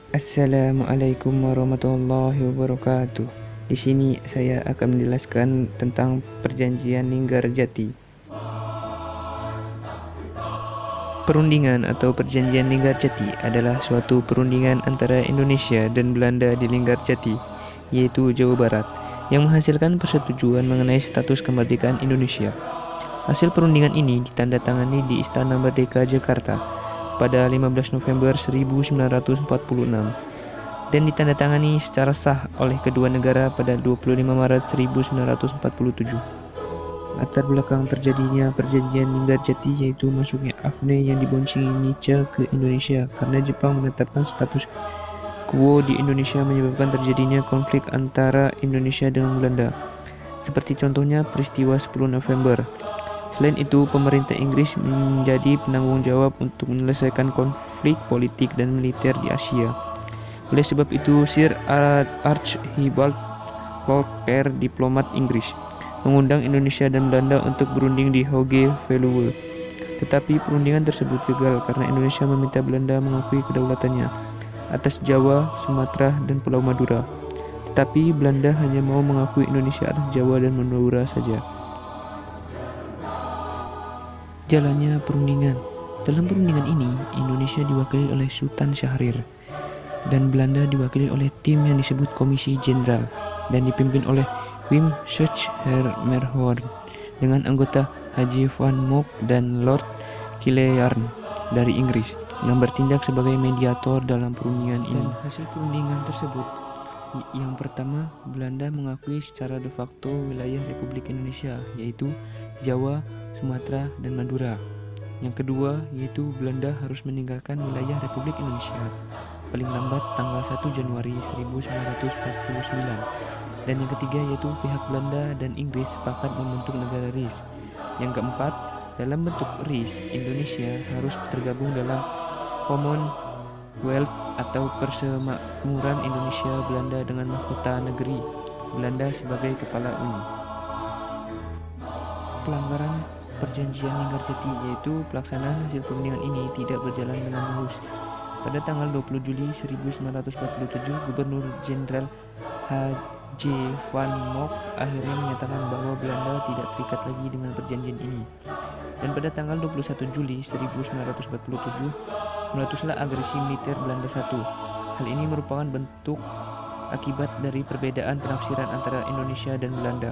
Assalamualaikum warahmatullahi wabarakatuh. Di sini saya akan menjelaskan tentang Perjanjian Linggarjati. Perundingan atau Perjanjian Linggarjati adalah suatu perundingan antara Indonesia dan Belanda di Linggarjati, yaitu Jawa Barat, yang menghasilkan persetujuan mengenai status kemerdekaan Indonesia. Hasil perundingan ini ditandatangani di Istana Merdeka Jakarta pada 15 November 1946 dan ditandatangani secara sah oleh kedua negara pada 25 Maret 1947. Latar belakang terjadinya Perjanjian Linggarjati yaitu masuknya Afne yang diboncengi Nietzsche ke Indonesia karena Jepang menetapkan status quo di Indonesia menyebabkan terjadinya konflik antara Indonesia dengan Belanda. Seperti contohnya peristiwa 10 November. Selain itu, pemerintah Inggris menjadi penanggung jawab untuk menyelesaikan konflik politik dan militer di Asia. Oleh sebab itu, Sir Archibald Colker, diplomat Inggris, mengundang Indonesia dan Belanda untuk berunding di Hoge Veluwe. Tetapi perundingan tersebut gagal karena Indonesia meminta Belanda mengakui kedaulatannya atas Jawa, Sumatera, dan Pulau Madura. Tetapi Belanda hanya mau mengakui Indonesia atas Jawa dan Madura saja. Jalannya perundingan. Dalam perundingan ini, Indonesia diwakili oleh Sultan Syahrir dan Belanda diwakili oleh tim yang disebut Komisi Jenderal dan dipimpin oleh Wim Schutzhermerhorn dengan anggota Haji van Mook dan Lord Killearn dari Inggris yang bertindak sebagai mediator dalam perundingan ini. Dan hasil perundingan tersebut, yang pertama, Belanda mengakui secara de facto wilayah Republik Indonesia, yaitu Jawa, Sumatera, dan Madura. Yang kedua, yaitu Belanda harus meninggalkan wilayah Republik Indonesia paling lambat tanggal 1 Januari 1949. Dan yang ketiga, yaitu pihak Belanda dan Inggris sepakat membentuk negara RIS. Yang keempat, dalam bentuk RIS, Indonesia harus tergabung dalam Commonwealth atau Persemakmuran Indonesia Belanda dengan mahkota negeri Belanda sebagai kepala Uni. Pelanggaran Perjanjian Linggarjati yaitu pelaksanaan hasil perundingan ini tidak berjalan dengan mulus. Pada tanggal 20 Juli 1947, Gubernur Jenderal H.J. van Mook akhirnya menyatakan bahwa Belanda tidak terikat lagi dengan perjanjian ini. Dan pada tanggal 21 Juli 1947, meletuslah agresi militer Belanda I. Hal ini merupakan bentuk akibat dari perbedaan penafsiran antara Indonesia dan Belanda.